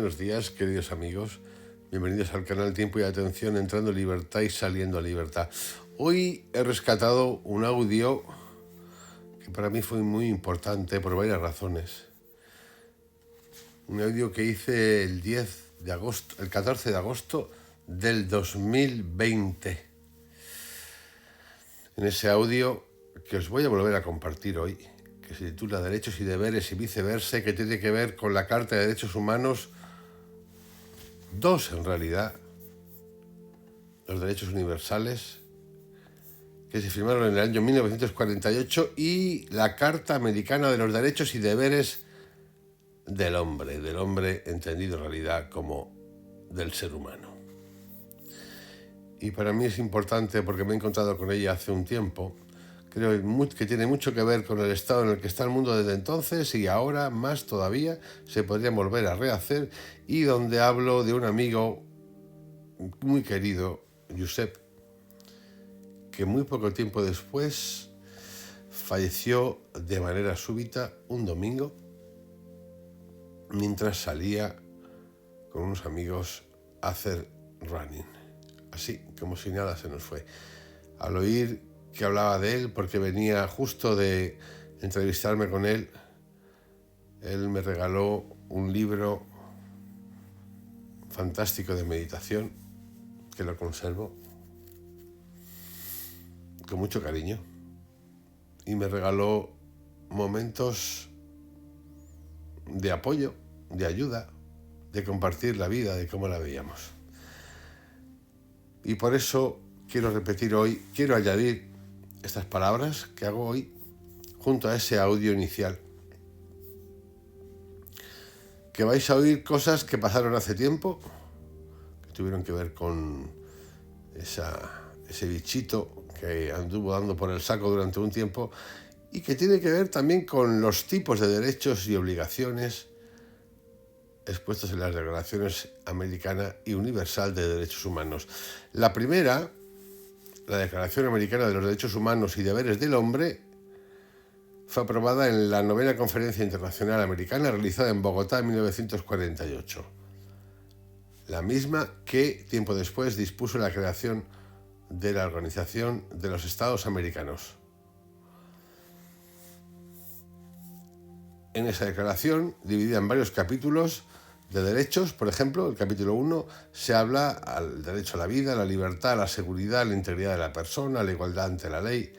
buenos días, queridos amigos. Bienvenidos al canal Tiempo y Atención, entrando en libertad y saliendo a libertad. Hoy he rescatado un audio que para mí fue muy importante por varias razones. Un audio que hice el 14 de agosto del 2020. En ese audio que os voy a volver a compartir hoy, que se titula Derechos y Deberes y Viceversa, que tiene que ver con la Carta de Derechos Humanos, dos en realidad, los derechos universales, que se firmaron en el año 1948, y la Carta Americana de los Derechos y Deberes del hombre entendido en realidad como del ser humano. Y para mí es importante porque me he encontrado con ella hace un tiempo. Creo que tiene mucho que ver con el estado en el que está el mundo desde entonces, y ahora más todavía se podría volver a rehacer, y donde hablo de un amigo muy querido, Josep, que muy poco tiempo después falleció de manera súbita un domingo mientras salía con unos amigos a hacer running, así como si nada se nos fue. Al oír que hablaba de él, porque venía justo de entrevistarme con él, él me regaló un libro fantástico de meditación, que lo conservo con mucho cariño, y me regaló momentos de apoyo, de ayuda, de compartir la vida, de cómo la veíamos. Y por eso quiero repetir hoy, quiero añadir estas palabras que hago hoy junto a ese audio inicial, que vais a oír cosas que pasaron hace tiempo, que tuvieron que ver con ese bichito que anduvo dando por el saco durante un tiempo, y que tiene que ver también con los tipos de derechos y obligaciones expuestos en las declaraciones americana y universal de derechos humanos. La primera, la Declaración Americana de los Derechos Humanos y Deberes del Hombre, fue aprobada en la 9ª Conferencia Internacional Americana realizada en Bogotá en 1948. La misma que tiempo después dispuso la creación de la Organización de los Estados Americanos. En esa declaración, dividida en varios capítulos de derechos, por ejemplo, el capítulo 1 se habla al derecho a la vida, a la libertad, a la seguridad, a la integridad de la persona, a la igualdad ante la ley,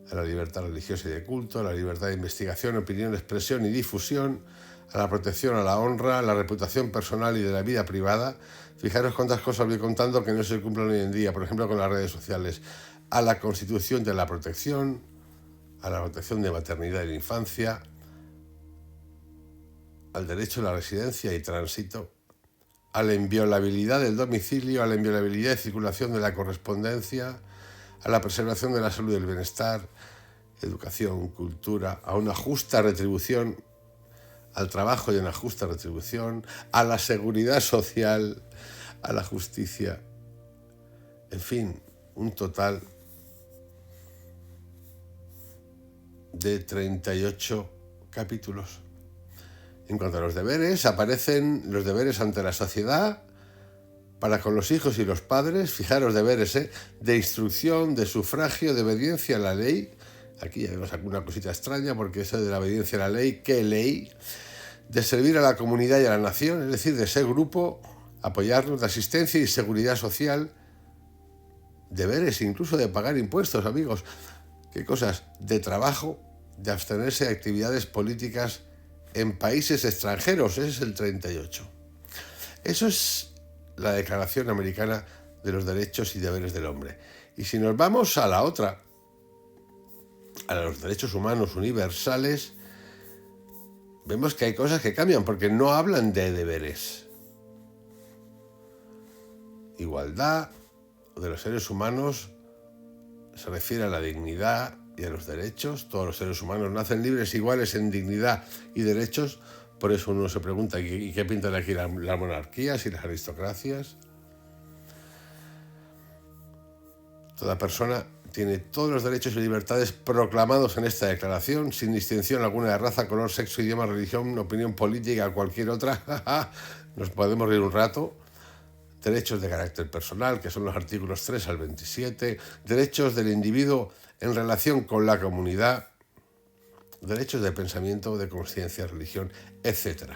a la libertad religiosa y de culto, a la libertad de investigación, opinión, expresión y difusión, a la protección, a la honra, a la reputación personal y de la vida privada. Fijaros cuántas cosas voy contando que no se cumplen hoy en día, por ejemplo, con las redes sociales. A la constitución de la protección, a la protección de maternidad y la infancia, al derecho a la residencia y tránsito, a la inviolabilidad del domicilio, a la inviolabilidad de circulación de la correspondencia, a la preservación de la salud y del bienestar, educación, cultura, a una justa retribución, al trabajo y a una justa retribución, a la seguridad social, a la justicia, en fin, un total de 38 capítulos. En cuanto a los deberes, aparecen los deberes ante la sociedad, para con los hijos y los padres. Fijaros, deberes, de instrucción, de sufragio, de obediencia a la ley. Aquí ya vemos alguna cosita extraña, porque eso de la obediencia a la ley, ¿qué ley? De servir a la comunidad y a la nación, es decir, de ser grupo, apoyarnos, de asistencia y seguridad social. Deberes incluso de pagar impuestos, amigos. ¿Qué cosas? De trabajo, de abstenerse de actividades políticas en países extranjeros. Ese es el 38. Eso es la Declaración Americana de los Derechos y Deberes del Hombre. Y si nos vamos a la otra, a los derechos humanos universales, vemos que hay cosas que cambian, porque no hablan de deberes. Igualdad de los seres humanos se refiere a la dignidad y a los derechos. Todos los seres humanos nacen libres, iguales en dignidad y derechos. Por eso uno se pregunta, ¿y qué pintan aquí las monarquías y las aristocracias? Toda persona tiene todos los derechos y libertades proclamados en esta declaración, sin distinción alguna de raza, color, sexo, idioma, religión, opinión política o cualquier otra. nos podemos reír un rato. Derechos de carácter personal, que son los artículos 3 al 27, derechos del individuo en relación con la comunidad, derechos de pensamiento, de conciencia, religión, etc.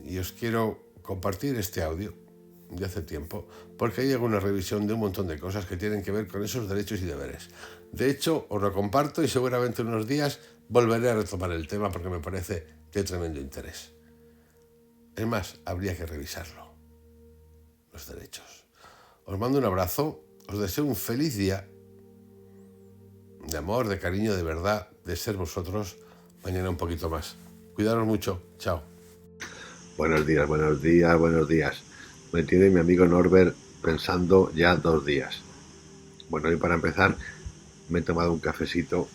Y os quiero compartir este audio de hace tiempo, porque ahí hago una revisión de un montón de cosas que tienen que ver con esos derechos y deberes. De hecho, os lo comparto y seguramente en unos días volveré a retomar el tema porque me parece de tremendo interés. Es más, habría que revisarlo. Los derechos. Os mando un abrazo, os deseo un feliz día de amor, de cariño, de verdad, de ser vosotros. Mañana un poquito más. Cuidaros mucho. Chao. Buenos días, buenos días, buenos días. Me tiene mi amigo Norbert pensando ya 2 días. Bueno, y para empezar, me he tomado un cafecito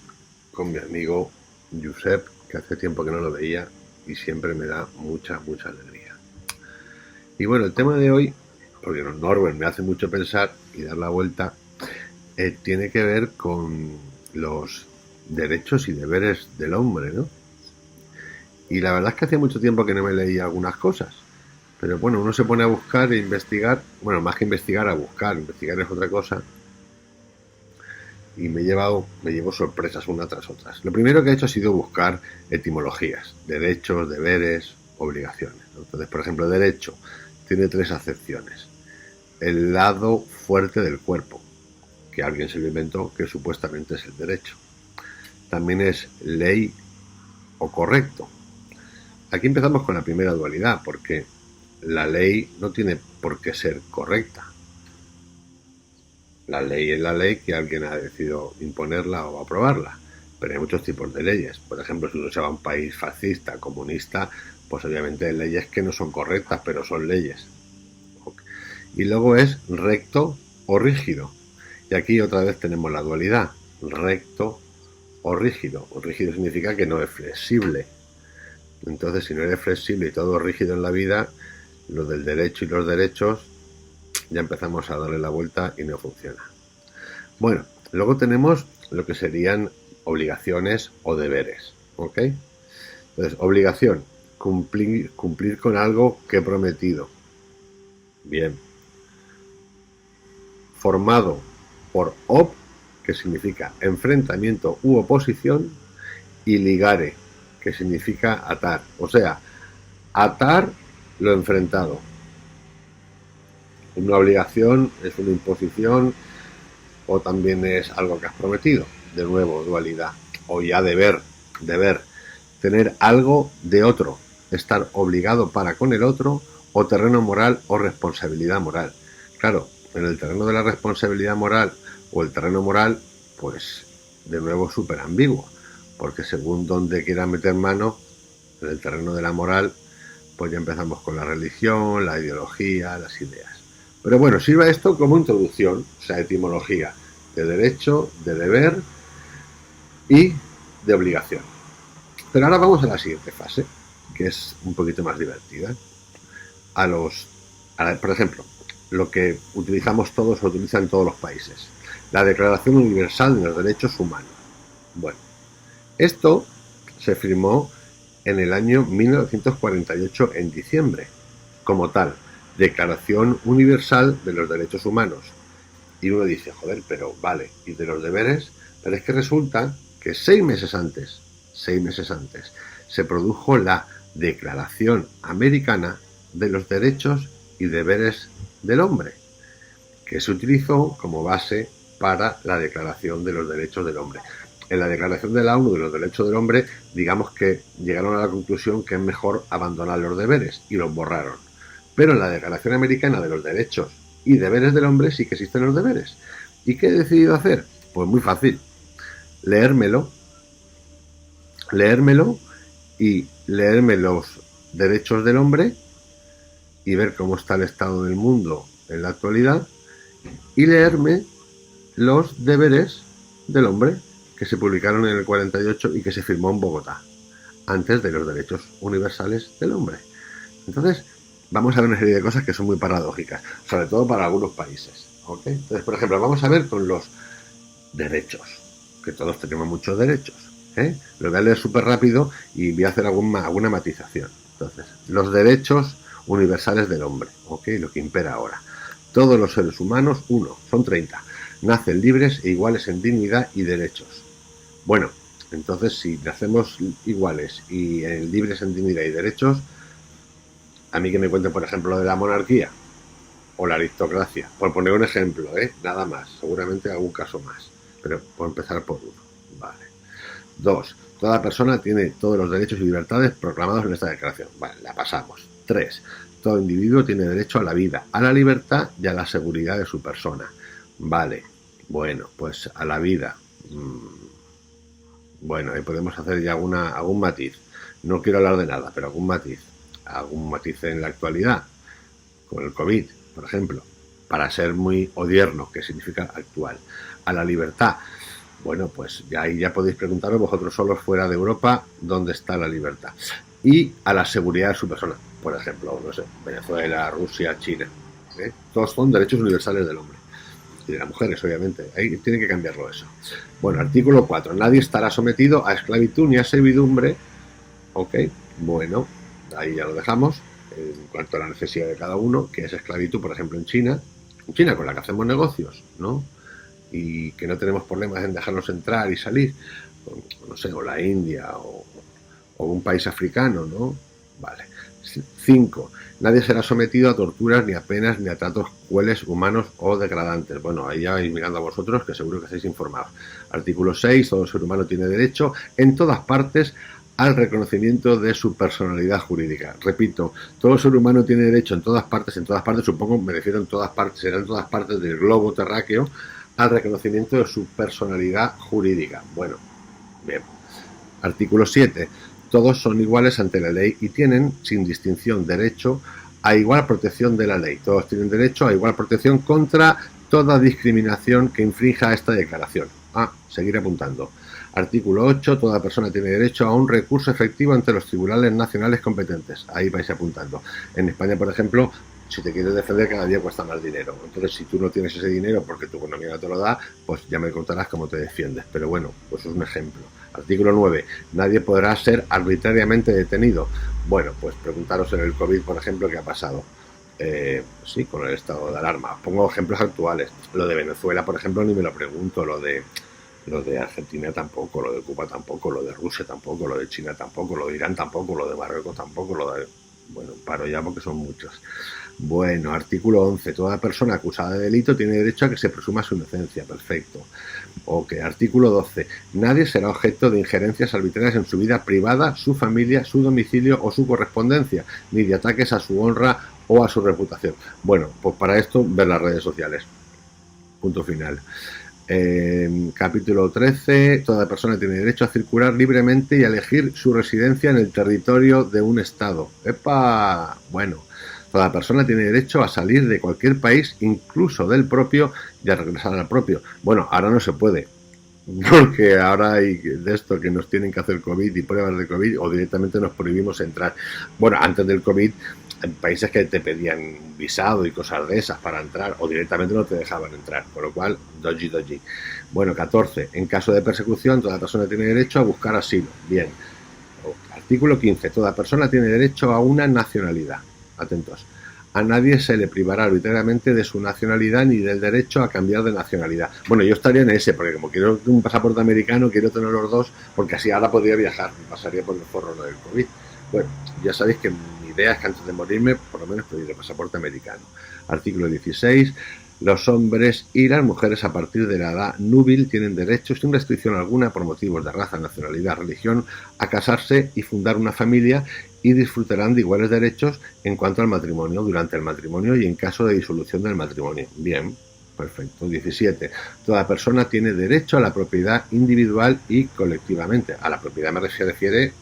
con mi amigo Josep, que hace tiempo que no lo veía y siempre me da mucha, mucha alegría. Y bueno, el tema de hoy, porque Norbert me hace mucho pensar y dar la vuelta, tiene que ver con los derechos y deberes del hombre, ¿no? Y la verdad es que hacía mucho tiempo que no me leía algunas cosas. Pero bueno, uno se pone a buscar e investigar, bueno, más que investigar, a buscar, investigar es otra cosa. Y me llevo sorpresas una tras otras. Lo primero que he hecho ha sido buscar etimologías, derechos, deberes, obligaciones, ¿no? Entonces, por ejemplo, derecho tiene 3 acepciones. El lado fuerte del cuerpo, que alguien se lo inventó, que supuestamente es el derecho. También es ley o correcto. Aquí empezamos con la primera dualidad, porque la ley no tiene por qué ser correcta. La ley es la ley que alguien ha decidido imponerla o aprobarla, pero hay muchos tipos de leyes. Por ejemplo, si uno se va a un país fascista, comunista, pues obviamente hay leyes que no son correctas, pero son leyes. Y luego es recto o rígido. Y aquí otra vez tenemos la dualidad, recto o rígido. O rígido significa que no es flexible. Entonces, si no eres flexible y todo rígido en la vida, lo del derecho y los derechos ya empezamos a darle la vuelta y no funciona. Bueno, luego tenemos lo que serían obligaciones o deberes, ¿ok? Entonces, obligación, cumplir con algo que he prometido. Bien. Formado por op, que significa enfrentamiento u oposición, y ligare, que significa atar. O sea, atar lo enfrentado. Una obligación es una imposición o también es algo que has prometido. De nuevo, dualidad. O ya deber. Tener algo de otro. Estar obligado para con el otro, o terreno moral o responsabilidad moral. Claro, en el terreno de la responsabilidad moral o el terreno moral, pues de nuevo súper ambiguo. Porque según donde quiera meter mano, en el terreno de la moral, pues ya empezamos con la religión, la ideología, las ideas. Pero bueno, sirva esto como introducción, o sea, etimología de derecho, de deber y de obligación. Pero ahora vamos a la siguiente fase, que es un poquito más divertida. Por ejemplo, lo que utilizamos todos, lo utilizan todos los países. La Declaración Universal de los Derechos Humanos. Bueno, esto se firmó en el año 1948 en diciembre, como tal, Declaración Universal de los Derechos Humanos. Y uno dice, joder, pero vale, ¿y de los deberes? Pero es que resulta que 6 meses antes, se produjo la Declaración Americana de los Derechos y Deberes del Hombre, que se utilizó como base para la Declaración de los Derechos del Hombre. En la Declaración de la ONU de los Derechos del Hombre, digamos que llegaron a la conclusión que es mejor abandonar los deberes y los borraron. Pero en la Declaración Americana de los Derechos y Deberes del Hombre sí que existen los deberes. ¿Y qué he decidido hacer? Pues muy fácil. Leérmelo y leerme los derechos del hombre y ver cómo está el estado del mundo en la actualidad, y leerme los deberes del hombre que se publicaron en el 48 y que se firmó en Bogotá, antes de los derechos universales del hombre. Entonces, vamos a ver una serie de cosas que son muy paradójicas, sobre todo para algunos países, ¿ok? Entonces, por ejemplo, vamos a ver con los derechos, que todos tenemos muchos derechos, ¿eh? Lo voy a leer súper rápido y voy a hacer alguna matización. Entonces, los derechos universales del hombre, ¿ok? Lo que impera ahora. Todos los seres humanos, son 30, nacen libres e iguales en dignidad y derechos. Bueno, entonces si nacemos iguales y libres en dignidad y derechos, a mí que me cuenten, por ejemplo, lo de la monarquía o la aristocracia, por poner un ejemplo, nada más, seguramente algún caso más, pero por empezar por uno, vale. 2. Toda persona tiene todos los derechos y libertades proclamados en esta declaración. Vale, la pasamos. 3. Todo individuo tiene derecho a la vida, a la libertad y a la seguridad de su persona. Vale, bueno, pues a la vida. Bueno, ahí podemos hacer ya algún matiz. No quiero hablar de nada, pero algún matiz. Algún matiz en la actualidad, con el COVID, por ejemplo, para ser muy odierno, que significa actual. A la libertad. Bueno, pues ahí ya podéis preguntaros vosotros solos fuera de Europa dónde está la libertad. Y a la seguridad de su persona. Por ejemplo, no sé, Venezuela, Rusia, China. Todos son derechos universales del hombre. Y de las mujeres, obviamente. Ahí tiene que cambiarlo eso. Bueno, artículo 4. Nadie estará sometido a esclavitud ni a servidumbre. Ok, bueno, ahí ya lo dejamos. En cuanto a la necesidad de cada uno, que es esclavitud, por ejemplo, en China con la que hacemos negocios, ¿no? Y que no tenemos problemas en dejarnos entrar y salir, no sé, o la India o un país africano, ¿no? Vale. 5. Nadie será sometido a torturas, ni a penas, ni a tratos crueles, humanos o degradantes. Bueno, ahí ya vais mirando a vosotros, que seguro que estáis informados. Artículo 6. Todo ser humano tiene derecho, en todas partes, al reconocimiento de su personalidad jurídica. Repito, todo ser humano tiene derecho en todas partes, supongo, me refiero en todas partes, será en todas partes del globo terráqueo, al reconocimiento de su personalidad jurídica. Bueno, bien. Artículo 7. Todos son iguales ante la ley y tienen, sin distinción, derecho a igual protección de la ley. Todos tienen derecho a igual protección contra toda discriminación que infrinja esta declaración. Seguir apuntando. Artículo 8. Toda persona tiene derecho a un recurso efectivo ante los tribunales nacionales competentes. Ahí vais apuntando. En España, por ejemplo, si te quieres defender, cada día cuesta más dinero. Entonces, si tú no tienes ese dinero porque tu economía no te lo da, pues ya me contarás cómo te defiendes. Pero bueno, pues es un ejemplo. Artículo 9. Nadie podrá ser arbitrariamente detenido. Bueno, pues preguntaros en el COVID, por ejemplo, qué ha pasado. Sí, con el estado de alarma. Pongo ejemplos actuales. Lo de Venezuela, por ejemplo, ni me lo pregunto. Lo de Argentina tampoco, lo de Cuba tampoco, lo de Rusia tampoco, lo de China tampoco, lo de Irán tampoco, lo de Marruecos tampoco, Bueno, paro ya porque son muchos. Bueno, artículo 11. Toda persona acusada de delito tiene derecho a que se presuma su inocencia. Perfecto. Ok, artículo 12. Nadie será objeto de injerencias arbitrarias en su vida privada, su familia, su domicilio o su correspondencia, ni de ataques a su honra o a su reputación. Bueno, pues para esto, ver las redes sociales. Punto final. Capítulo 13. Toda persona tiene derecho a circular libremente y a elegir su residencia en el territorio de un estado. ¡Epa! Bueno, toda persona tiene derecho a salir de cualquier país, incluso del propio, y a regresar al propio. Bueno, ahora no se puede, porque ahora hay de esto que nos tienen que hacer COVID y pruebas de COVID, o directamente nos prohibimos entrar. Bueno, antes del COVID, en países que te pedían visado y cosas de esas para entrar, o directamente no te dejaban entrar, con lo cual, doji. Bueno, 14. En caso de persecución, toda persona tiene derecho a buscar asilo. Bien. Artículo 15. Toda persona tiene derecho a una nacionalidad. Atentos. A nadie se le privará arbitrariamente de su nacionalidad ni del derecho a cambiar de nacionalidad. Bueno, yo estaría en ese, porque como quiero un pasaporte americano, quiero tener los dos, porque así ahora podría viajar, me pasaría por el forro del COVID. Bueno, ya sabéis que mi idea es que antes de morirme, por lo menos pedir el pasaporte americano. Artículo 16. Los hombres y las mujeres a partir de la edad núbil tienen derecho, sin restricción alguna por motivos de raza, nacionalidad, religión, a casarse y fundar una familia y disfrutarán de iguales derechos en cuanto al matrimonio, durante el matrimonio y en caso de disolución del matrimonio. Bien, perfecto. 17. Toda persona tiene derecho a la propiedad individual y colectivamente. A la propiedad me refiere,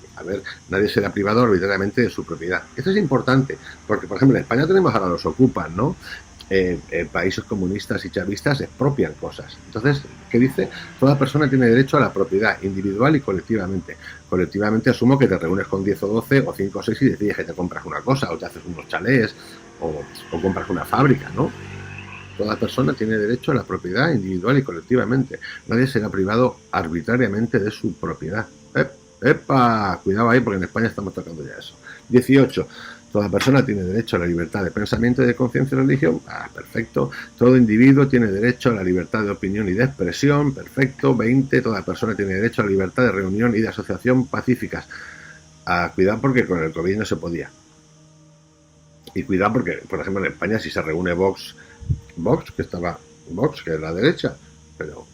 nadie será privado arbitrariamente de su propiedad. Esto es importante, porque por ejemplo en España tenemos ahora los ocupan, ¿no? Países comunistas y chavistas expropian cosas. Entonces, ¿qué dice? Toda persona tiene derecho a la propiedad individual y colectivamente. Colectivamente asumo que te reúnes con 10 o 12 o 5 o 6 y decides que te compras una cosa o te haces unos chalés o compras una fábrica, ¿no? Toda persona tiene derecho a la propiedad individual y colectivamente. Nadie será privado arbitrariamente de su propiedad. ¡Epa! Cuidado ahí, porque en España estamos tocando ya eso. 18. Toda persona tiene derecho a la libertad de pensamiento y de conciencia y religión. Perfecto. Todo individuo tiene derecho a la libertad de opinión y de expresión. Perfecto. 20. Toda persona tiene derecho a la libertad de reunión y de asociación pacíficas. Cuidado porque con el COVID no se podía. Y cuidado porque, por ejemplo, en España si se reúne Vox, que es la derecha, pero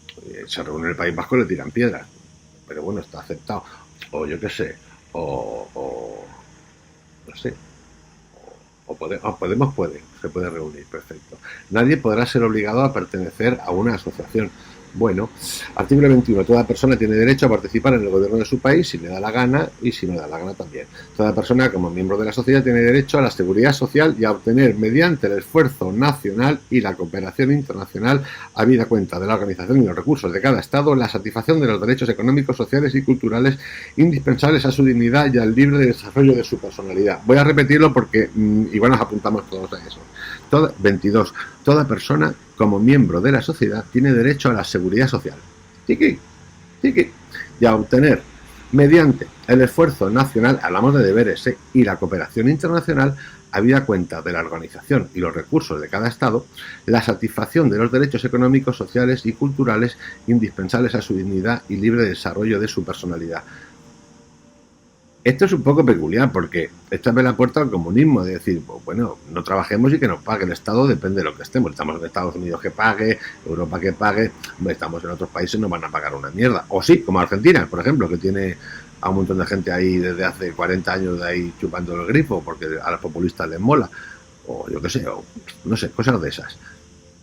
se reúne en el País Vasco y le tiran piedras. Pero bueno, está aceptado. O yo qué sé, o no sé, Podemos se puede reunir, perfecto. Nadie podrá ser obligado a pertenecer a una asociación. Bueno, artículo 21. Toda persona tiene derecho a participar en el gobierno de su país si le da la gana y si no le da la gana también. Toda persona como miembro de la sociedad tiene derecho a la seguridad social y a obtener mediante el esfuerzo nacional y la cooperación internacional, habida cuenta de la organización y los recursos de cada Estado, la satisfacción de los derechos económicos, sociales y culturales indispensables a su dignidad y al libre desarrollo de su personalidad. Voy a repetirlo porque igual nos apuntamos todos a eso. 22. Toda persona como miembro de la sociedad tiene derecho a la seguridad social y a obtener mediante el esfuerzo nacional, hablamos de deberes, y la cooperación internacional, habida cuenta de la organización y los recursos de cada Estado, la satisfacción de los derechos económicos, sociales y culturales indispensables a su dignidad y libre desarrollo de su personalidad. Esto es un poco peculiar porque esta abre la puerta al comunismo, de decir, pues bueno, no trabajemos y que nos pague el Estado, depende de lo que estemos. Estamos en Estados Unidos que pague, Europa que pague, estamos en otros países, no van a pagar una mierda. O sí, como Argentina, por ejemplo, que tiene a un montón de gente ahí desde hace 40 años de ahí chupando el grifo porque a los populistas les mola. O yo qué sé, o no sé, cosas de esas.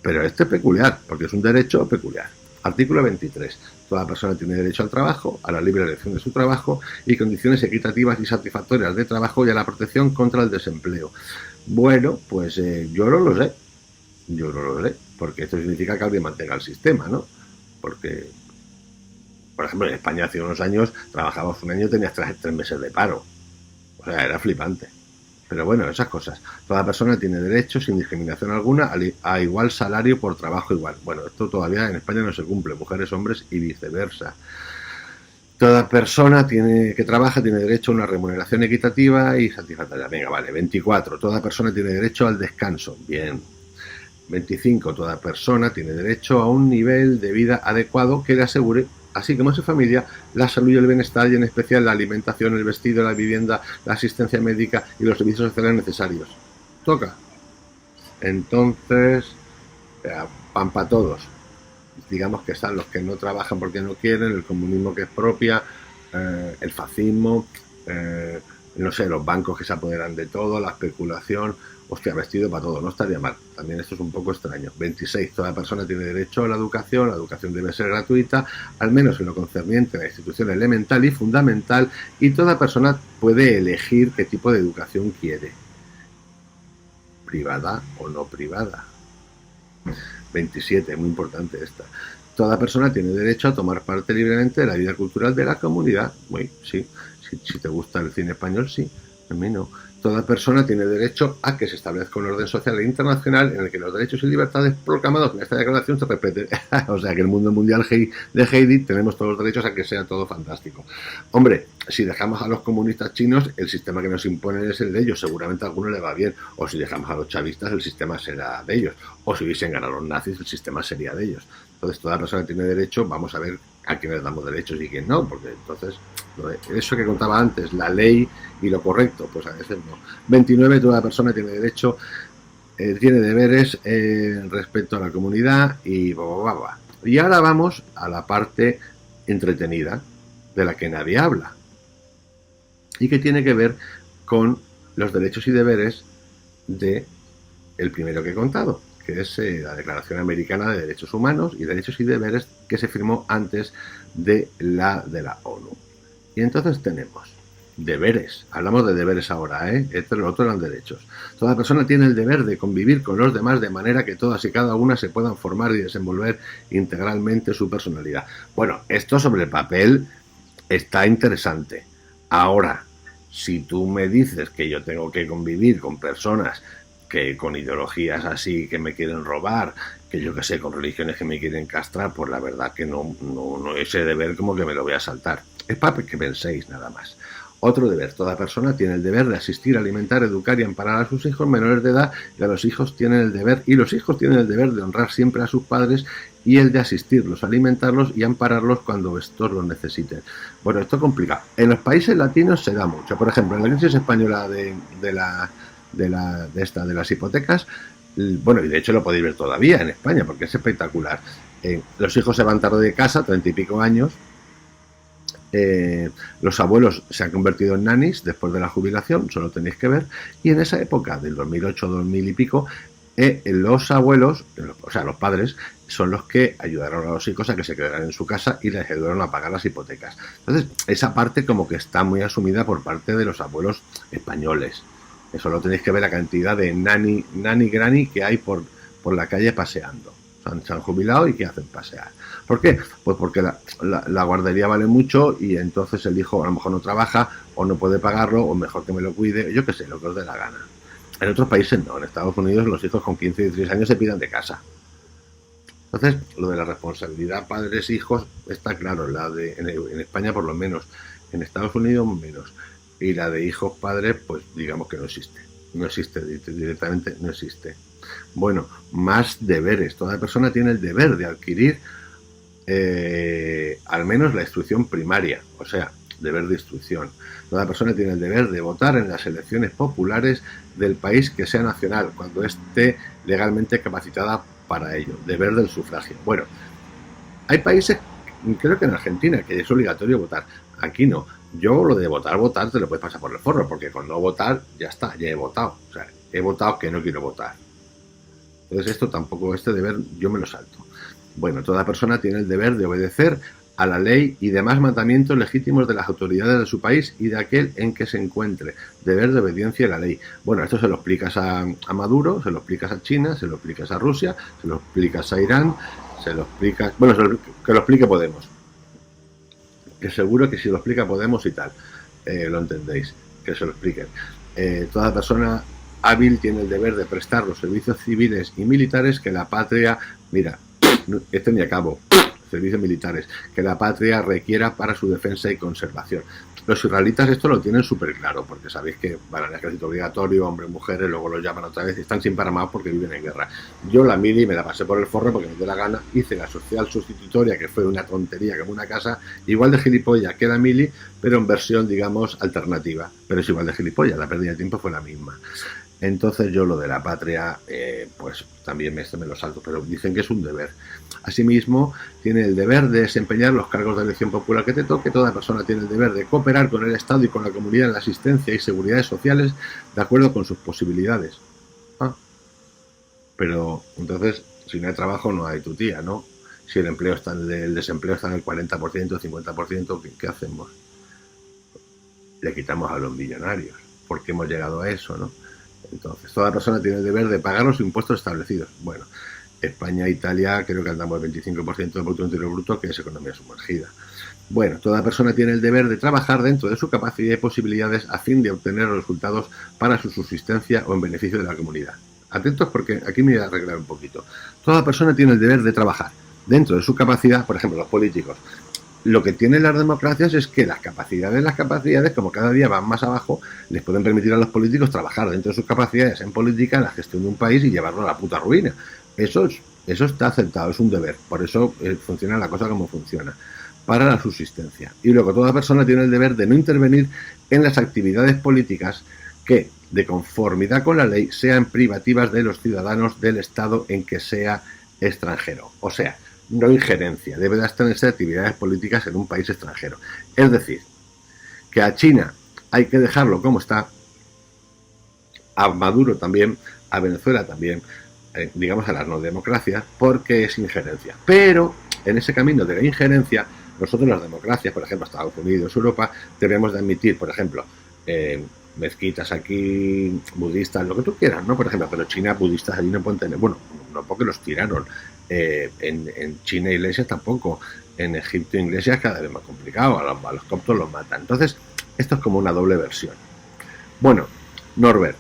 Pero este es peculiar, porque es un derecho peculiar. Artículo 23. Toda persona tiene derecho al trabajo, a la libre elección de su trabajo y condiciones equitativas y satisfactorias de trabajo y a la protección contra el desempleo. Bueno, pues yo no lo sé. Porque esto significa que alguien mantenga el sistema, ¿no? Porque, por ejemplo, en España hace unos años trabajabas un año y tenías 3 meses de paro. O sea, era flipante. Pero bueno, esas cosas. Toda persona tiene derecho, sin discriminación alguna, a igual salario por trabajo igual. Bueno, esto todavía en España no se cumple, mujeres, hombres y viceversa. Toda persona que trabaja tiene derecho a una remuneración equitativa y satisfactoria. Venga, vale. 24. Toda persona tiene derecho al descanso. Bien. 25. Toda persona tiene derecho a un nivel de vida adecuado que le asegure, así como a su familia, la salud y el bienestar, y en especial la alimentación, el vestido, la vivienda, la asistencia médica y los servicios sociales necesarios. Toca. Entonces, pan para todos. Digamos que están los que no trabajan porque no quieren, el comunismo que expropia, el fascismo, no sé, los bancos que se apoderan de todo, la especulación. Hostia, vestido para todo, no estaría mal. También esto es un poco extraño. 26. Toda persona tiene derecho a la educación debe ser gratuita, al menos en lo concerniente a la institución elemental y fundamental, y toda persona puede elegir qué tipo de educación quiere. Privada o no privada. 27, muy importante esta. Toda persona tiene derecho a tomar parte libremente de la vida cultural de la comunidad. Sí, si te gusta el cine español, sí, a mí no. Toda persona tiene derecho a que se establezca un orden social e internacional en el que los derechos y libertades proclamados en esta declaración se respeten. O sea que el mundo mundial de Heidi tenemos todos los derechos a que sea todo fantástico. Hombre, si dejamos a los comunistas chinos, el sistema que nos imponen es el de ellos. Seguramente a alguno le va bien. O si dejamos a los chavistas, el sistema será de ellos. O si hubiesen ganado los nazis, el sistema sería de ellos. Entonces toda persona tiene derecho. Vamos a ver a quiénes damos derechos y quién no, porque entonces eso que contaba antes, la ley y lo correcto, pues a veces no. 29. Toda persona tiene derecho, tiene deberes respecto a la comunidad y Y ahora vamos a la parte entretenida de la que nadie habla y que tiene que ver con los derechos y deberes de el primero que he contado, que es la Declaración Americana de Derechos Humanos y Derechos y Deberes, que se firmó antes de la ONU. Y entonces tenemos deberes. Hablamos de deberes ahora, lo otro eran derechos. Toda persona tiene el deber de convivir con los demás de manera que todas y cada una se puedan formar y desenvolver integralmente su personalidad. Bueno, esto sobre el papel está interesante. Ahora, si tú me dices que yo tengo que convivir con personas que con ideologías así que me quieren robar, que yo que sé, con religiones que me quieren castrar, pues la verdad que no ese deber como que me lo voy a saltar. Es para que penséis nada más. Otro deber. Toda persona tiene el deber de asistir, alimentar, educar y amparar a sus hijos menores de edad, y los hijos tienen el deber de honrar siempre a sus padres y el de asistirlos, alimentarlos y ampararlos cuando estos lo necesiten. Bueno, esto es complicado. En los países latinos se da mucho. Por ejemplo, en la crisis española de las hipotecas, bueno, y de hecho lo podéis ver todavía en España, porque es espectacular. Los hijos se van tarde de casa, 30 y pico años. Los abuelos se han convertido en nanis después de la jubilación, solo tenéis que ver, y en esa época del 2008, 2000 y pico, los abuelos, o sea, los padres, son los que ayudaron a los hijos a que se quedaran en su casa y les ayudaron a pagar las hipotecas. Entonces, esa parte como que está muy asumida por parte de los abuelos españoles. Eso lo tenéis que ver, la cantidad de nani granny que hay por la calle paseando. Se han jubilado y ¿qué hacen? Pasear. ¿Por qué? Pues porque la guardería vale mucho y entonces el hijo a lo mejor no trabaja o no puede pagarlo o mejor que me lo cuide, yo qué sé, lo que os dé la gana. En otros países no, en Estados Unidos los hijos con 15 y 16 años se pidan de casa. Entonces, lo de la responsabilidad padres-hijos está claro, en España por lo menos, en Estados Unidos menos, y la de hijos-padres, pues digamos que no existe. No existe, directamente no existe. Bueno, más deberes. Toda persona tiene el deber de adquirir al menos la instrucción primaria, o sea, deber de instrucción. Toda persona tiene el deber de votar en las elecciones populares del país que sea nacional, cuando esté legalmente capacitada para ello. Deber del sufragio. Bueno, hay países, creo que en Argentina, que es obligatorio votar. Aquí no. Yo lo de votar te lo puedes pasar por el forro, porque con no votar ya está, ya he votado. O sea, he votado que no quiero votar. Entonces esto tampoco, este deber yo me lo salto. Bueno, toda persona tiene el deber de obedecer a la ley y demás mandamientos legítimos de las autoridades de su país y de aquel en que se encuentre. Deber de obediencia a la ley. Bueno, esto se lo explicas a Maduro, se lo explicas a China, se lo explicas a Rusia, se lo explicas a Irán, se lo explicas... Bueno, que lo explique Podemos. Que seguro que si lo explica Podemos y tal, lo entendéis, que se lo expliquen. Toda persona hábil tiene el deber de prestar los servicios civiles y militares que la patria... Mira, este ni a cabo... servicios militares, que la patria requiera para su defensa y conservación. Los israelitas esto lo tienen súper claro, porque sabéis que van al ejército obligatorio, hombres, mujeres, luego los llaman otra vez y están siempre armados porque viven en guerra. Yo la mili me la pasé por el forro porque me dio la gana, hice la social sustitutoria, que fue una tontería como una casa, igual de gilipollas que la mili, pero en versión, digamos, alternativa. Pero es igual de gilipollas, la pérdida de tiempo fue la misma. Entonces yo lo de la patria, pues también me lo salto, pero dicen que es un deber. Asimismo, tiene el deber de desempeñar los cargos de elección popular que te toque. Toda persona tiene el deber de cooperar con el Estado y con la comunidad en la asistencia y seguridades sociales de acuerdo con sus posibilidades. Pero entonces, si no hay trabajo, no hay tutía, ¿no? Si el desempleo está en el 40%, 50%, ¿qué hacemos? Le quitamos a los millonarios, porque hemos llegado a eso, ¿no? Entonces, toda persona tiene el deber de pagar los impuestos establecidos. Bueno, España e Italia creo que andamos el 25% del Producto Interior Bruto, que es economía sumergida. Bueno, toda persona tiene el deber de trabajar dentro de su capacidad y posibilidades a fin de obtener los resultados para su subsistencia o en beneficio de la comunidad. Atentos porque aquí me voy a arreglar un poquito. Toda persona tiene el deber de trabajar dentro de su capacidad, por ejemplo, los políticos. Lo que tienen las democracias es que las capacidades, como cada día van más abajo, les pueden permitir a los políticos trabajar dentro de sus capacidades en política, en la gestión de un país y llevarlo a la puta ruina. Eso está aceptado, es un deber. Por eso funciona la cosa como funciona, para la subsistencia. Y luego toda persona tiene el deber de no intervenir en las actividades políticas que, de conformidad con la ley, sean privativas de los ciudadanos del Estado en que sea extranjero. O sea, no injerencia, debe de abstenerse de actividades políticas en un país extranjero. Es decir, que a China hay que dejarlo como está, a Maduro también, a Venezuela también, digamos a las no democracias, porque es injerencia. Pero en ese camino de la injerencia, nosotros las democracias, por ejemplo, Estados Unidos, Europa, debemos de admitir, por ejemplo, mezquitas aquí, budistas, lo que tú quieras, ¿no? Por ejemplo, pero China, budistas allí no pueden tener, bueno, no porque los tiraron. En China iglesias tampoco, en Egipto iglesias cada vez más complicado, a los coptos los matan. Entonces, esto es como una doble versión. Bueno, Norbert,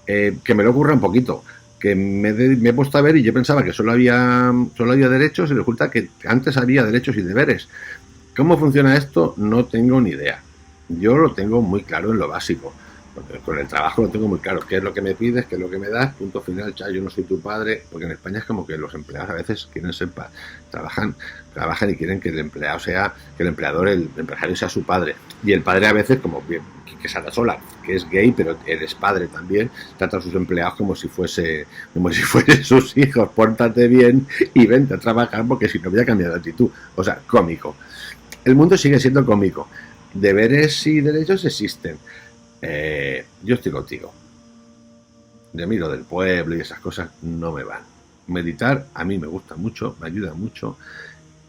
que me lo ocurra un poquito, que me he puesto a ver y yo pensaba que solo había derechos y resulta que antes había derechos y deberes. ¿Cómo funciona esto? No tengo ni idea. Yo lo tengo muy claro en lo básico. Porque con el trabajo lo tengo muy claro. ¿Qué es lo que me pides? ¿Qué es lo que me das? Punto final, ya, yo no soy tu padre. Porque en España es como que los empleados a veces quieren ser trabajan y quieren que el empleado sea, que el empleador, el empresario sea su padre. Y el padre a veces, como que Sara Sola, que es gay, pero eres padre también, trata a sus empleados como si fuese sus hijos. Pórtate bien y vente a trabajar porque si no voy a cambiar de actitud. O sea, cómico. El mundo sigue siendo cómico. Deberes y derechos existen. Yo estoy contigo. De mí lo del pueblo y esas cosas no me van. Meditar a mí me gusta mucho, me ayuda mucho,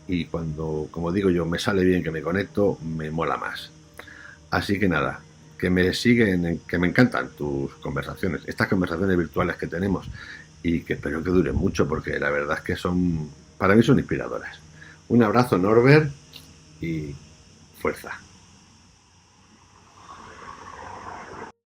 y cuando, como digo yo, me sale bien, que me conecto, me mola más. Así que nada, que me siguen, que me encantan tus conversaciones, estas conversaciones virtuales que tenemos, y que espero que duren mucho porque la verdad es que para mí son inspiradoras. Un abrazo, Norbert, y fuerza.